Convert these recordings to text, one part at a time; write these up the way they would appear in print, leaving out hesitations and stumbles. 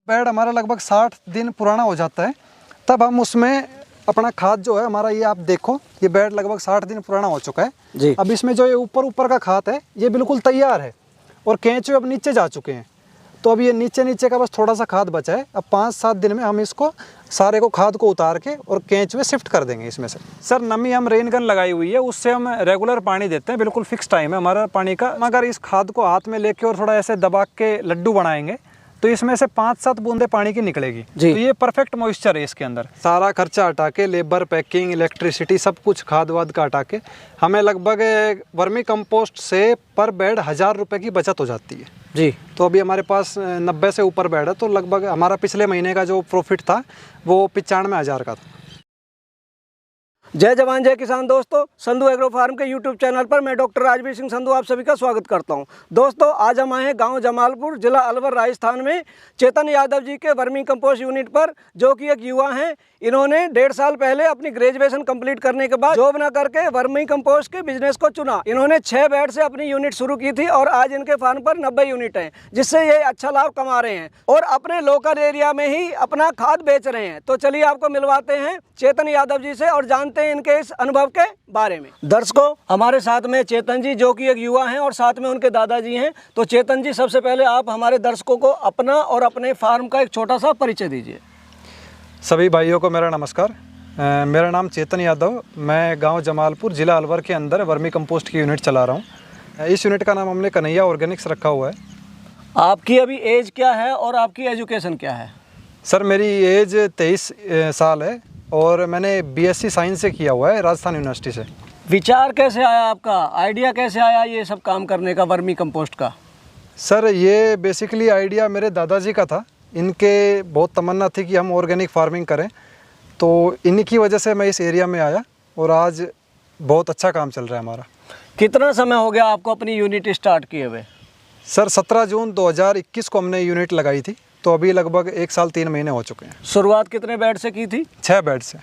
Bed हमारा लगभग 60 दिन पुराना हो जाता है, तब हम उसमें अपना खाद जो है हमारा, ये आप देखो ये बेड लगभग 60 दिन पुराना हो चुका है जी। अब इसमें जो ये ऊपर का खाद है ये बिल्कुल तैयार है और केंचुए अब नीचे जा चुके हैं, तो अब ये नीचे का बस थोड़ा सा खाद बचा है। अब 5-7 दिन में हम इसको सारे को खाद को उतार के और केंचुए शिफ्ट कर देंगे इसमें से। सर नमी हम रेन गन लगाई हुई है, उससे हम रेगुलर पानी देते हैं, बिल्कुल फिक्स टाइम है हमारा पानी का। अगर इस खाद को हाथ में लेके और थोड़ा ऐसे दबा के लड्डू बनाएंगे तो इसमें से 5-7 बूंदे पानी की निकलेगी तो ये परफेक्ट मॉइस्चर है इसके अंदर। सारा खर्चा हटा के, लेबर, पैकिंग, इलेक्ट्रिसिटी, सब कुछ खाद वाद का हटा के हमें लगभग वर्मी कंपोस्ट से पर बेड 1000 रुपये की बचत हो जाती है जी। तो अभी हमारे पास 90 से ऊपर बेड है, तो लगभग हमारा पिछले महीने का जो प्रॉफिट था वो 95,000 का था। जय जवान जय किसान दोस्तों, संधू एग्रो फार्म के यूट्यूब चैनल पर मैं डॉक्टर राजवीर सिंह संधू आप सभी का स्वागत करता हूं। दोस्तों आज हम आए हैं गांव जमालपुर, जिला अलवर, राजस्थान में चेतन यादव जी के वर्मी कंपोस्ट यूनिट पर, जो कि एक युवा हैं। इन्होंने 1.5 साल पहले अपनी ग्रेजुएशन कंप्लीट करने के बाद जॉब न करके वर्मी कंपोस्ट के बिजनेस को चुना। इन्होंने 6 बेड से अपनी यूनिट शुरू की थी और आज इनके फार्म पर 90 यूनिट हैं, जिससे ये अच्छा लाभ कमा रहे हैं और अपने लोकल एरिया में ही अपना खाद बेच रहे हैं। तो चलिए आपको मिलवाते हैं चेतन यादव जी से और जानते हैं इनके इस अनुभव के बारे में। दर्शकों हमारे साथ में चेतन जी, जो कि एक युवा हैं और साथ में उनके दादाजी हैं। तो चेतन जी, सबसे पहले आप हमारे दर्शकों को अपना और अपने फार्म का एक छोटा सा परिचय दीजिए। सभी भाइयों को मेरा नमस्कार। मेरा नाम चेतन यादव, मैं गांव जमालपुर, जिला अलवर के अंदर वर्मी कंपोस्ट की यूनिट चला रहा हूं। इस यूनिट का नाम हमने कन्हैया ऑर्गेनिक्स रखा हुआ है। आपकी अभी एज क्या है और आपकी एजुकेशन क्या है? सर मेरी एज 23 साल है और मैंने बीएससी साइंस से किया हुआ है राजस्थान यूनिवर्सिटी से। विचार कैसे आया आपका, आइडिया कैसे आया ये सब काम करने का, वर्मी कंपोस्ट का? सर ये बेसिकली आइडिया मेरे दादाजी का था। इनके बहुत तमन्ना थी कि हम ऑर्गेनिक फार्मिंग करें, तो इन्हीं की वजह से मैं इस एरिया में आया और आज बहुत अच्छा काम चल रहा है हमारा। कितना समय हो गया आपको अपनी यूनिट स्टार्ट किए हुए? सर 17 जून 2021 को हमने यूनिट लगाई थी, तो अभी लगभग 1 साल 3 महीने हो चुके हैं। शुरुआत कितने बेड से की थी? 6 बेड से।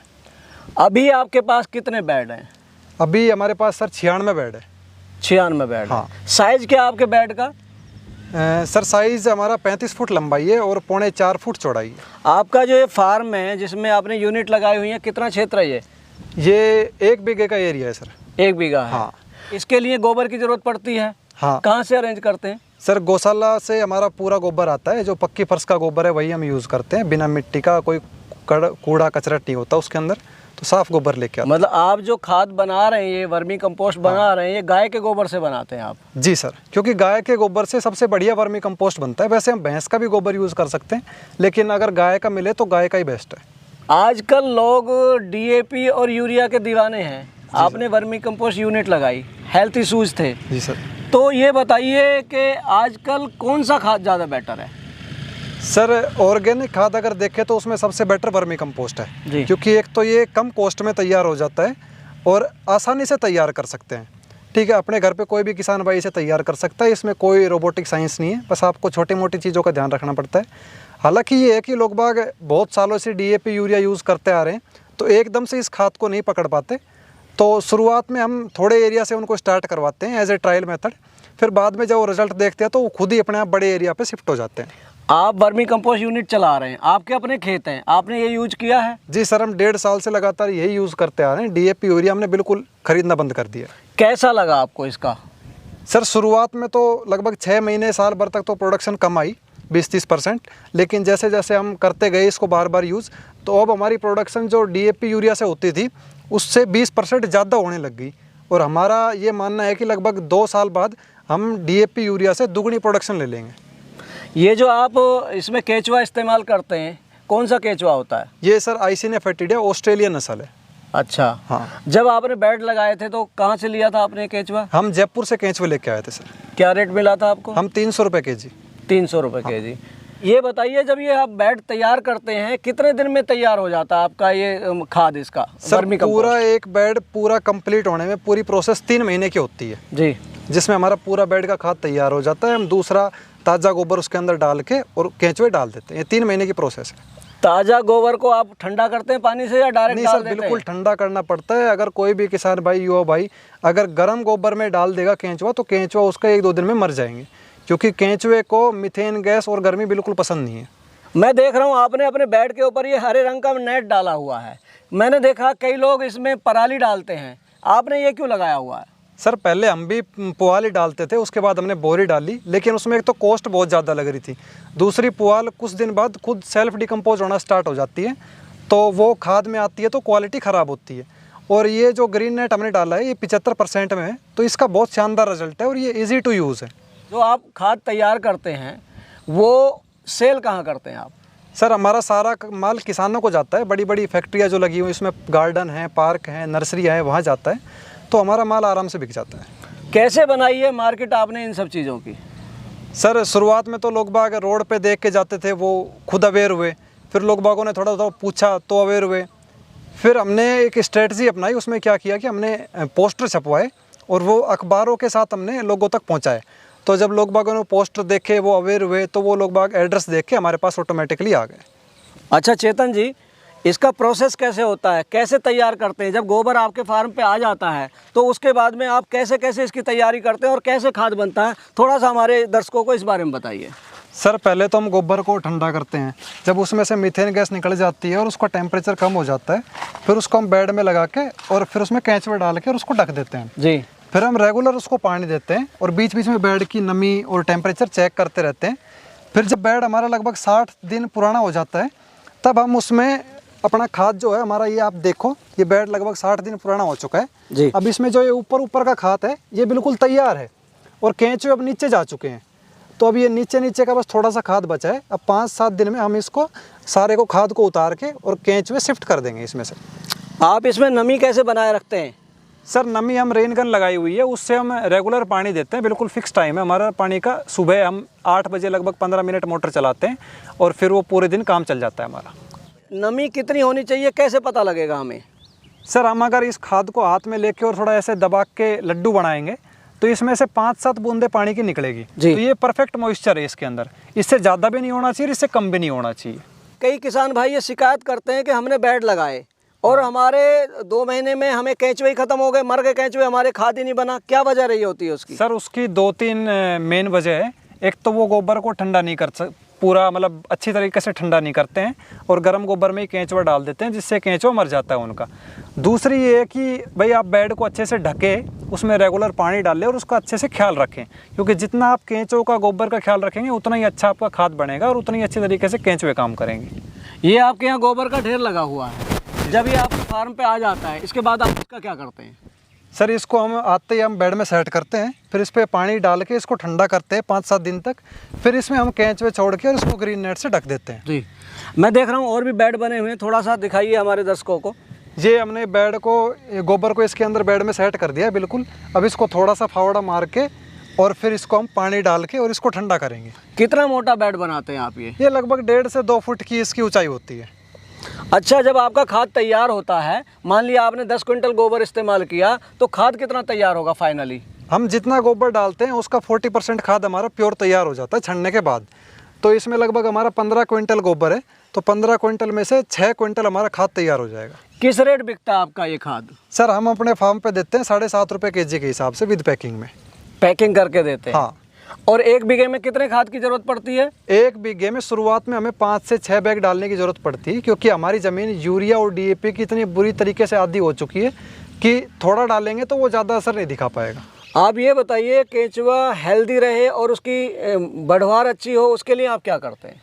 अभी आपके पास कितने बेड हैं? अभी हमारे पास सर 96 बेड है। 96 बेड? हाँ। साइज क्या आपके बेड का? सर साइज़ हमारा 35 फुट लंबाई है और 3.25 फुट चौड़ाई है। आपका जो ये फार्म है जिसमें आपने यूनिट लगाई हुई है, कितना क्षेत्र है ये 1 बीघे का एरिया है सर। 1 बीघा है? हाँ। इसके लिए गोबर की ज़रूरत पड़ती है? हाँ। कहाँ से अरेंज करते हैं? सर गौशाला से हमारा पूरा गोबर आता है, जो पक्की फर्श का गोबर है वही हम यूज़ करते हैं। बिना मिट्टी का कोई कूड़ा कचरा नहीं होता उसके अंदर, तो साफ़ गोबर लेके आते हैं। मतलब आप जो खाद बना रहे हैं, ये वर्मी कंपोस्ट बना रहे हैं, ये गाय के गोबर से बनाते हैं आप? जी सर, क्योंकि गाय के गोबर से सबसे बढ़िया वर्मी कंपोस्ट बनता है। वैसे हम भैंस का भी गोबर यूज़ कर सकते हैं, लेकिन अगर गाय का मिले तो गाय का ही बेस्ट है। आजकल लोग डीएपी और यूरिया के दीवाने हैं, आपने वर्मी कंपोस्ट यूनिट लगाई, हेल्थ इशूज़ थे। जी सर। तो ये बताइए कि आजकल कौन सा खाद ज़्यादा बेटर है? सर ऑर्गेनिक खाद अगर देखें तो उसमें सबसे बेटर वर्मी कंपोस्ट है जी। क्योंकि एक तो ये कम कॉस्ट में तैयार हो जाता है और आसानी से तैयार कर सकते हैं। ठीक है, अपने घर पे कोई भी किसान भाई इसे तैयार कर सकता है। इसमें कोई रोबोटिक साइंस नहीं है, बस आपको छोटी मोटी चीज़ों का ध्यान रखना पड़ता है। हालांकि ये है कि लोग बाग बहुत सालों से डीएपी यूरिया यूज़ करते आ रहे हैं, तो एकदम से इस खाद को नहीं पकड़ पाते। तो शुरुआत में हम थोड़े एरिया से उनको स्टार्ट करवाते हैं एज ए ट्रायल मेथड, फिर बाद में जब वो रिजल्ट देखते हैं तो वो खुद ही अपने आप बड़े एरिया पे शिफ्ट हो जाते हैं। आप वर्मी कंपोस्ट यूनिट चला रहे हैं, आपके अपने खेत हैं, आपने ये यूज किया है? जी सर, हम 1.5 साल से लगातार यही यूज़ करते आ रहे हैं। डीएपी यूरिया हमने बिल्कुल खरीदना बंद कर दिया। कैसा लगा आपको इसका? सर शुरुआत में तो लगभग 6 महीने साल भर तक तो प्रोडक्शन कम आई 20-30%, लेकिन जैसे जैसे हम करते गए इसको बार बार यूज़, तो अब हमारी प्रोडक्शन जो डीएपी यूरिया से होती थी उससे 20% ज़्यादा होने लग गई। और हमारा ये मानना है कि लगभग 2 साल बाद हम डीएपी यूरिया से दुगनी प्रोडक्शन ले लेंगे। ये जो आप इसमें केचुआ इस्तेमाल करते हैं, कौन सा केचुआ होता है? ये सर आइसिनिया फेटिडिया ऑस्ट्रेलियन नस्ल है। अच्छा हाँ। जब आपने बेड लगाए थे तो कहाँ से लिया था आपने केचुआ? हम जयपुर से केचुए लेके आए थे सर। क्या रेट मिला था आपको? हम 300 रुपये के जी। 300 रुपये के जी। ये बताइए, जब ये आप बेड तैयार करते हैं कितने दिन में तैयार हो जाता है आपका ये खाद इसका? सर पूरा एक बेड पूरा कंप्लीट होने में पूरी प्रोसेस 3 महीने की होती है जी, जिसमें हमारा पूरा बेड का खाद तैयार हो जाता है। हम दूसरा ताज़ा गोबर उसके अंदर डाल के और केंचुए डाल देते हैं। ये 3 महीने की प्रोसेस है। ताज़ा गोबर को आप ठंडा करते हैं पानी से या डायरेक्ट? नहीं सर, बिल्कुल ठंडा करना पड़ता है। अगर कोई भी किसान भाई, युवा भाई अगर गर्म गोबर में डाल देगा केंचुआ, तो केंचुआ उसका 1-2 दिन में मर जाएंगे, क्योंकि केंचुए को मीथेन गैस और गर्मी बिल्कुल पसंद नहीं है। मैं देख रहा हूँ आपने अपने बेड के ऊपर ये हरे रंग का नेट डाला हुआ है। मैंने देखा कई लोग इसमें पराली डालते हैं, आपने ये क्यों लगाया हुआ है? सर पहले हम भी पुआल ही डालते थे, उसके बाद हमने बोरी डाली, लेकिन उसमें एक तो कॉस्ट बहुत ज़्यादा लग रही थी, दूसरी पुआल कुछ दिन बाद खुद सेल्फ डिकम्पोज होना स्टार्ट हो जाती है, तो वो खाद में आती है तो क्वालिटी ख़राब होती है। और ये जो ग्रीन नेट हमने डाला है ये 75% में है, तो इसका बहुत शानदार रिजल्ट है और ये ईजी टू यूज़ है। जो आप खाद तैयार करते हैं वो सेल कहाँ करते हैं आप? सर हमारा सारा माल किसानों को जाता है, बड़ी बड़ी फैक्ट्रियाँ जो लगी हुई इसमें गार्डन हैं, पार्क हैं, नर्सरियाँ हैं, वहाँ जाता है, तो हमारा माल आराम से बिक जाता है। कैसे बनाई है मार्केट आपने इन सब चीज़ों की? सर शुरुआत में तो लोग बाग रोड पे देख के जाते थे, वो खुद अवेयर हुए, फिर लोग बागों ने थोड़ा थोड़ा पूछा तो अवेयर हुए। फिर हमने एक स्ट्रेटजी अपनाई, उसमें क्या किया कि हमने पोस्टर छपवाए और वो अखबारों के साथ हमने लोगों तक पहुंचाए। तो जब लोग बागों ने पोस्टर देखे, वो अवेयर हुए, तो वो लोग बाग एड्रेस देख के हमारे पास ऑटोमेटिकली आ गए। अच्छा चेतन जी, इसका प्रोसेस कैसे होता है, कैसे तैयार करते हैं? जब गोबर आपके फार्म पे आ जाता है तो उसके बाद में आप कैसे कैसे इसकी तैयारी करते हैं और कैसे खाद बनता है, थोड़ा सा हमारे दर्शकों को इस बारे में बताइए। सर पहले तो हम गोबर को ठंडा करते हैं, जब उसमें से मीथेन गैस निकल जाती है और उसका टेम्परेचर कम हो जाता है, फिर उसको हम बेड में लगा के और फिर उसमें केंचुए डाल के और उसको ढक देते हैं जी। फिर हम रेगुलर उसको पानी देते हैं और बीच बीच में बेड की नमी और टेम्परेचर चेक करते रहते हैं। फिर जब बेड हमारा लगभग 60 दिन पुराना हो जाता है, तब हम उसमें अपना खाद जो है हमारा, ये आप देखो, ये बेड लगभग 60 दिन पुराना हो चुका है जी। अब इसमें जो ये ऊपर का खाद है ये बिल्कुल तैयार है और केंचुए अब नीचे जा चुके हैं, तो अब ये नीचे का बस थोड़ा सा खाद बचा है। अब 5-7 दिन में हम इसको सारे को खाद को उतार के और केंचुए शिफ्ट कर देंगे इसमें से। आप इसमें नमी कैसे बनाए रखते हैं? सर नमी हम रेन गन लगाई हुई है, उससे हम रेगुलर पानी देते हैं, बिल्कुल फिक्स टाइम है हमारा पानी का। सुबह हम 8 बजे लगभग 15 मिनट मोटर चलाते हैं और फिर वो पूरे दिन काम चल जाता है हमारा। नमी कितनी होनी चाहिए, कैसे पता लगेगा हमें? सर हम अगर इस खाद को हाथ में लेके और थोड़ा ऐसे दबा के लड्डू बनाएंगे तो इसमें से 5-7 बूंदे पानी की निकलेगी, तो ये परफेक्ट मॉइस्चर है इसके अंदर, इससे ज़्यादा भी नहीं होना चाहिए, इससे कम भी नहीं होना चाहिए। कई किसान भाई ये शिकायत करते हैं कि हमने बेड लगाए और हमारे 2 महीने में हमें केंचुए ही खत्म हो गए, मर गए केंचुए, हमारे खाद ही नहीं बना। क्या वजह रही होती है उसकी? सर उसकी 2-3 मेन वजह है। एक तो वो गोबर को ठंडा नहीं कर पूरा मतलब अच्छी तरीके से ठंडा नहीं करते हैं और गर्म गोबर में ही केंचुआ डाल देते हैं, जिससे केंचुआ मर जाता है उनका। दूसरी ये है कि भाई आप बेड को अच्छे से ढके, उसमें रेगुलर पानी डालें और उसका अच्छे से ख्याल रखें, क्योंकि जितना आप केंचुओं का गोबर का ख्याल रखेंगे उतना ही अच्छा आपका खाद बनेगा और उतनी अच्छी तरीके से केंचुए काम करेंगे। ये आपके यहाँ गोबर का ढेर लगा हुआ है, जब ये आपके फार्म पे आ जाता है इसके बाद आप इसका क्या करते हैं? सर इसको हम आते ही हम बेड में सेट करते हैं, फिर इस पर पानी डाल के इसको ठंडा करते हैं 5-7 दिन तक, फिर इसमें हम केंचुए छोड़ के और इसको ग्रीन नेट से ढक देते हैं। जी, मैं देख रहा हूँ और भी बेड बने हुए हैं, थोड़ा सा दिखाइए हमारे दर्शकों को। ये हमने बेड को, गोबर को इसके अंदर बेड में सेट कर दिया है बिल्कुल। अब इसको थोड़ा सा फावड़ा मार के और फिर इसको हम पानी डाल के और इसको ठंडा करेंगे। कितना मोटा बेड बनाते हैं आप? ये लगभग 1.5 से 2 फुट की इसकी ऊंचाई होती है। अच्छा, जब आपका खाद तैयार होता है, मान लिया आपने 10 क्विंटल गोबर इस्तेमाल किया, तो खाद कितना तैयार होगा फाइनली? हम जितना गोबर डालते हैं उसका 40% खाद हमारा प्योर तैयार हो जाता है छनने के बाद। तो इसमें लगभग हमारा 15 क्विंटल गोबर है, तो 15 क्विंटल में से 6 क्विंटल हमारा खाद तैयार हो जाएगा। किस रेट बिकता है आपका ये खाद? सर हम अपने फार्म पे देते हैं 7.5 रुपये kg के हिसाब से, विद पैकिंग में। पैकिंग करके देते हैं? हाँ। और 1 बीघे में कितने खाद की जरूरत पड़ती है? 1 बीघे में शुरुआत में हमें 5 से 6 बैग डालने की जरूरत पड़ती है, क्योंकि हमारी ज़मीन यूरिया और DAP की इतनी बुरी तरीके से आदी हो चुकी है कि थोड़ा डालेंगे तो वो ज़्यादा असर नहीं दिखा पाएगा। आप ये बताइए, केंचुआ हेल्दी रहे और उसकी बढ़वार अच्छी हो, उसके लिए आप क्या करते हैं?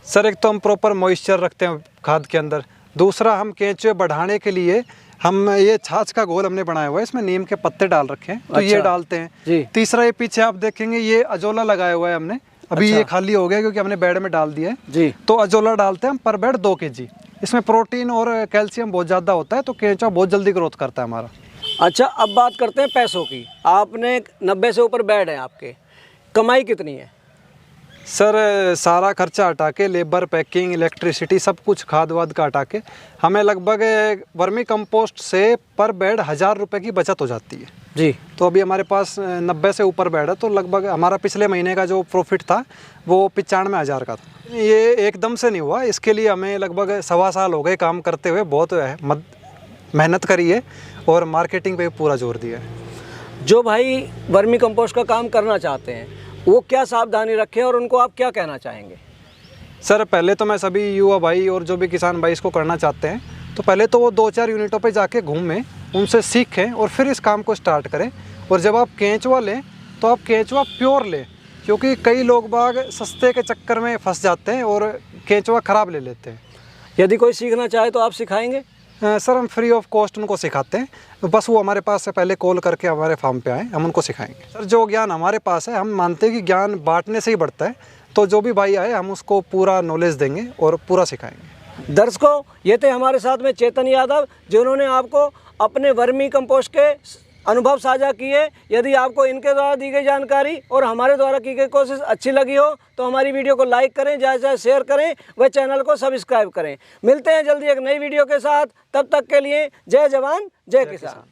सर एक तो हम प्रॉपर मॉइस्चर रखते हैं खाद के अंदर, दूसरा हम केंचुए बढ़ाने के लिए हम ये छाछ का घोल हमने बनाया हुआ है, इसमें नीम के पत्ते डाल रखे हैं, तो अच्छा। ये डालते हैं जी। तीसरा ये पीछे आप देखेंगे ये अजोला लगाया हुआ है हमने, अभी अच्छा। ये खाली हो गया क्योंकि हमने बेड में डाल दिया है जी। तो अजोला डालते हैं हम पर बेड 2 kg। इसमें प्रोटीन और कैल्शियम बहुत ज़्यादा होता है, तो केंचुआ बहुत जल्दी ग्रोथ करता है हमारा। अच्छा, अब बात करते हैं पैसों की। आपने 90 से ऊपर बेड है आपके, कमाई कितनी है? सर सारा खर्चा हटा के, लेबर, पैकिंग, इलेक्ट्रिसिटी, सब कुछ खाद वाद का हटा के हमें लगभग वर्मी कंपोस्ट से पर बेड 1000 रुपये की बचत हो जाती है। जी। तो अभी हमारे पास 90 से ऊपर बेड है, तो लगभग हमारा पिछले महीने का जो प्रॉफिट था वो 95,000 का था। ये एकदम से नहीं हुआ, इसके लिए हमें लगभग 1.25 साल हो गए काम करते हुए, बहुत मेहनत करी है और मार्केटिंग पे पूरा जोर दिया है। जो भाई वर्मी कंपोस्ट का काम करना चाहते हैं वो क्या सावधानी रखें और उनको आप क्या कहना चाहेंगे? सर पहले तो मैं सभी युवा भाई और जो भी किसान भाई इसको करना चाहते हैं, तो पहले तो वो 2-4 यूनिटों पे जाके घूमें, उनसे सीखें और फिर इस काम को स्टार्ट करें। और जब आप केंचुआ लें तो आप केंचुआ प्योर लें, क्योंकि कई लोग बाग सस्ते के चक्कर में फंस जाते हैं और केंचुआ ख़राब ले लेते हैं। यदि कोई सीखना चाहे तो आप सिखाएंगे? सर हम फ्री ऑफ कॉस्ट उनको सिखाते हैं, बस वो हमारे पास से पहले कॉल करके हमारे फार्म पे आए, हम उनको सिखाएंगे। सर जो ज्ञान हमारे पास है, हम मानते हैं कि ज्ञान बांटने से ही बढ़ता है, तो जो भी भाई आए हम उसको पूरा नॉलेज देंगे और पूरा सिखाएंगे। दर्शकों, ये थे हमारे साथ में चेतन यादव, जिन्होंने आपको अपने वर्मी कंपोस्ट के अनुभव साझा किए। यदि आपको इनके द्वारा दी गई जानकारी और हमारे द्वारा की गई कोशिश अच्छी लगी हो तो हमारी वीडियो को लाइक करें, ज़्यादा से ज़्यादा शेयर करें व चैनल को सब्सक्राइब करें। मिलते हैं जल्दी एक नई वीडियो के साथ, तब तक के लिए जय जवान जय किसान।